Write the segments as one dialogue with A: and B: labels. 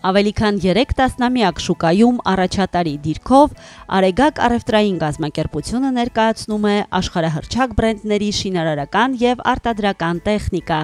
A: Ավելի քան 3 տասնամյակ շուկայում առաջատարի դիրքով Արեգակ առևտրային կազմակերպությունը ներկայացնում է աշխարհահռչակ բրենդների շինարարական և արտադրական տեխնիկա,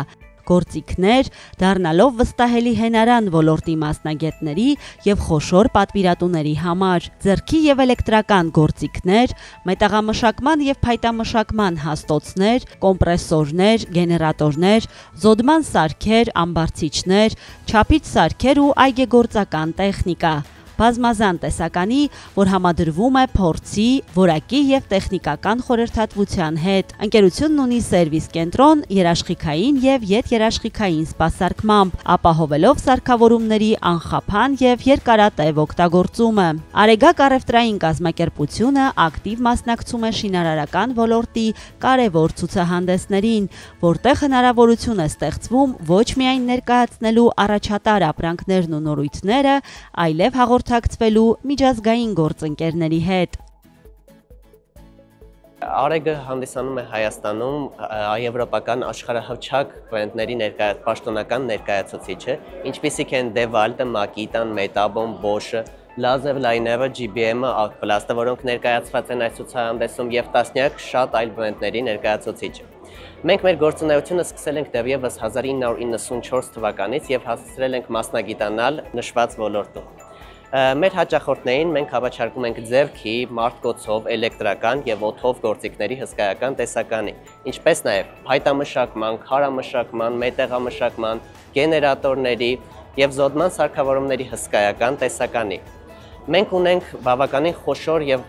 A: գործիքներ, դառնալով վստահելի հենարան ոլորտի մասնագետների և խոշոր պատվիրատուների համար, ձեռքի և էլեկտրական գործիքներ, մետաղամշակման և փայտամշակման հաստոցներ, կոմպրեսորներ, գեներատորներ, զոդման սարքեր, ամբարձիչներ, չափիչ սարքեր ու այգեգործական տեխնիկա, բազմազան տեսականի, որ համադրվում է փորձի, որակի և տեխնիկական խորհրդատվության հետ։ Ընկերությունն ունի սերվիս կենտրոն երաշխիքային և ետերաշխիքային սպասարկմամբ, ապահովելով սարքավորումների անխափան և երկարատև օգտագործումը։ Արեգակ առևտրային կազմակերպությունը ակտիվ մասնակցում է շինարարական ոլորտի կարևոր ցուցահանդեսներին, որտեղ հնարավորություն է ստեղծվում ոչ միայն ներկայացնելու առաջատար ապրանքներն ու նորույթները, այլև հաղորդակցվելու միջազգային գործընկերների հետ։
B: Արեգը հանդիսանում է Հայաստանում եվրոպական աշխարհահռչակ բրենդների պաշտոնական ներկայացուցիչը, ինչպիսիք են Dewalt-ը, Makita-ն, Metabon, Bosch-ը, Laserliner-ը, GBM-ը, Artplast-ը, որոնք ներկայացված են այս ցուցահանդեսում և տասնյակ շատ այլ բրենդների ներկայացուցիչը։ Մենք մեր գործունեությունը սկսել ենք դեռևս 1994 թվականից և հասցրել ենք մասնագիտանալ նշված ոլորտում։ Մեր հաճախորդներին մենք հավաչարկում ենք ձեռքի, մարտկոցով, էլեկտրական և օդով գործիքների հսկայական տեսականի, ինչպես նաև փայտամշակման, քարամշակման, մետաղամշակման, գեներատորների և զոդման սարքավորումների հսկայական տեսականի։ Մենք ունենք բավականին խոշոր և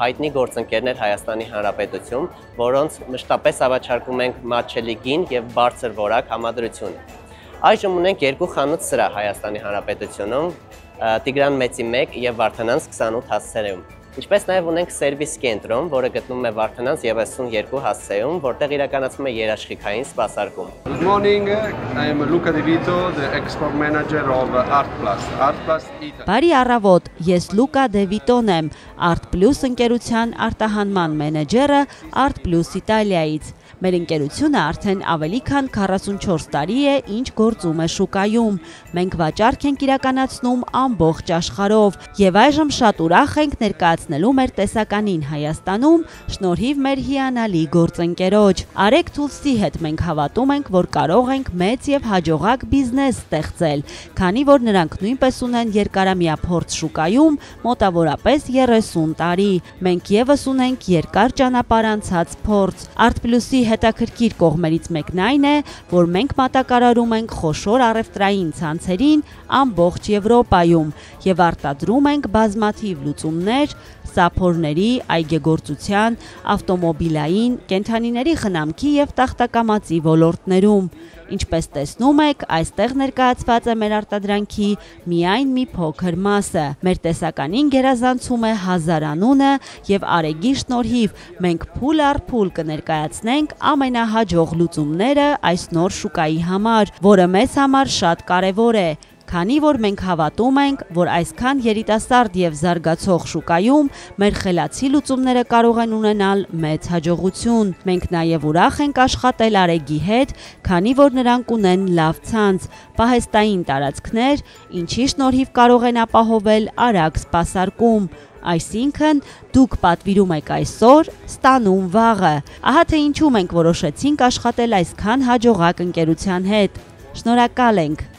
B: հայտնի գործընկերներ Հայաստանի Հանրապետությունում, որոնց մշտապես հավաչարկում ենք մատչելի գին և բարձր որակ համադրությունը։ Այժմ ունենք 2 խանութ սրահ Հայաստանի Հանրապետությունում, Տիգրան Մեծի 1 և Վարդանանց 28 հասցեում։ Ինչպես նաև ունենք սերվիս կենտրոն, որը գտնվում է Վարդանանց 32 հասցեում, որտեղ իրականացվում է երաշխիքային սպասարկում։
C: Good morning, I am Luca De Vito, the export manager of Artplast. Artplast Italy.
A: Բարի առավոտ, ես Լուկա Դե Վիտոն եմ, Artplus ընկերության արտահանման մենեջերը Artplus Իտալիայից։ Մեր ընկերությունը արդեն ավելի քան 44 տարի է, ինչ գործում է շուկայում։ Մենք վաճառք ենք իրականացնում ամբողջ աշխարհով և այժմ շատ ուրախ ենք ներկայացնելու մեր տեսականին Հայաստանում, շնորհիվ մեր հիանալի գործընկերոջ։ Areg Tools-ի հետ մենք հավատում ենք, որ կարող ենք մեծ և հաջողակ բիզնես ստեղծել, քանի որ նրանք նույնպես ունեն երկարամյա փորձ շուկայում, մոտավորապես 30 տարի։ Մենք ևս ունենք երկար ճանապարհ անցած փորձ։ Artplus-ի հետաքրքիր կողմերից մեկն այն է, որ մենք մատակարարում ենք խոշոր առևտրային ցանցերին ամբողջ Եվրոպայում և արտադրում ենք բազմաթիվ լուծումներ սափորների, այգեգործության, ավտոմոբիլային, կենդանիների խնամքի և տախտակամածի ոլորտներում։ Ինչպես տեսնում եք, այստեղ ներկայացված է մեր արտադրանքի միայն մի փոքր մասը։ Մեր տեսականին գերազանցում է 1000 անունը և Արեգի շնորհիվ մենք փուլ առ փուլ կներկայացնենք ամենահաջող լուծումները այս նոր շուկայի համար, որը մեզ համար շատ կարևոր է, քանի որ մենք հավատում ենք, որ այսքան երիտասարդ և զարգացող շուկայում մեր խելացի լուծումները կարող են ունենալ մեծ հաջողություն։ Մենք նաև ուրախ ենք աշխատել Արեգի հետ, քանի որ նրանք ունեն լավ ցանց, պահեստային տարածքներ, ինչի շնորհիվ կարող են ապահովել արագ սպասարկում։ Այսինքն, դուք պատվիրում եք այսօր, ստանում վաղը։ Ահա թե ինչու մենք որոշեցինք աշխատել այսքան հաջողակ ընկերության հետ։ Շնորհակալ ենք։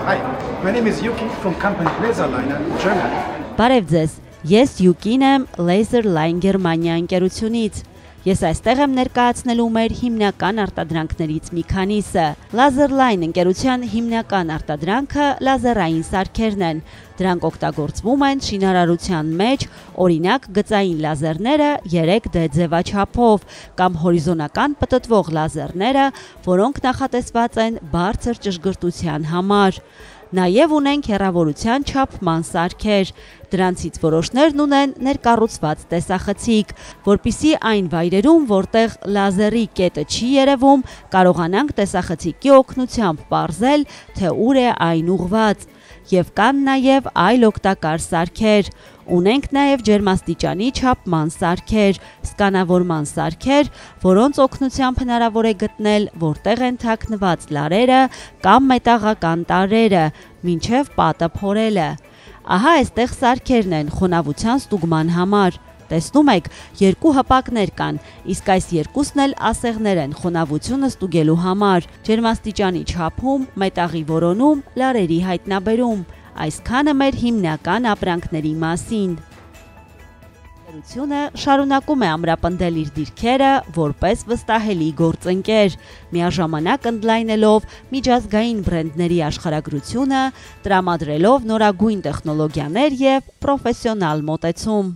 D: Hi, my name is Yuki from company Laserliner, Germany.
A: Բարև ձեզ, ես Յուկին եմ Laserline Գերմանիա ընկերությունից։ Ես այստեղ եմ ներկայացնելու մեր հիմնական արտադրանքներից մի քանիսը։ Laserline ընկերության հիմնական արտադրանքը լազերային սարքերն են։ Դրանք օգտագործվում են շինարարության մեջ, օրինակ գծային լազերները 3D ձևաչափով կամ հորիզոնական պտտվող լազերները, որոնք նախատեսված են բարձր ճշգրտության համար։ Նաև ունենք հեռավորության չափման սարքեր։ Դրանցից որոշներն ունեն ներկառուցված տեսախցիկ, որպեսզի այն վայրերում, որտեղ լազերի կետը չի երևում, կարողանանք տեսախցիկի օգնությամբ պարզել, թե ուր է այն ուղղված։ Եվ կան նաև այլ օգտակար սարքեր։ Ունենք նաև ջերմաստիճանի չափման սարքեր, սկանավորման սարքեր, որոնց օգնությամբ հնարավոր է գտնել, որտեղ են թաքնված լարերը կամ մետաղական տարրերը, մինչև պատը փորելը։ Ահա այստեղ սարքերն են խոնավության ստուգման համար։ Տեսնում եք, երկու հպակներ կան, իսկ այս երկուսն էլ ասեղներ են խոնավությունը ստուգելու համար, ջերմաստիճանի չափում, մետաղի որոնում, լարերի հայտնաբերում։ Այսքանը մեր հիմնական ապրանքների մասին։ Ընկերությունը շարունակում է ամրապնդել իր դիրքերը որպես վստահելի գործընկեր, միաժամանակ ընդլայնելով միջազգային բրենդների աշխարհագրությունը, տրամադրելով նորագույն տեխնոլոգիաներ և պրոֆեսիոնալ մոտեցում։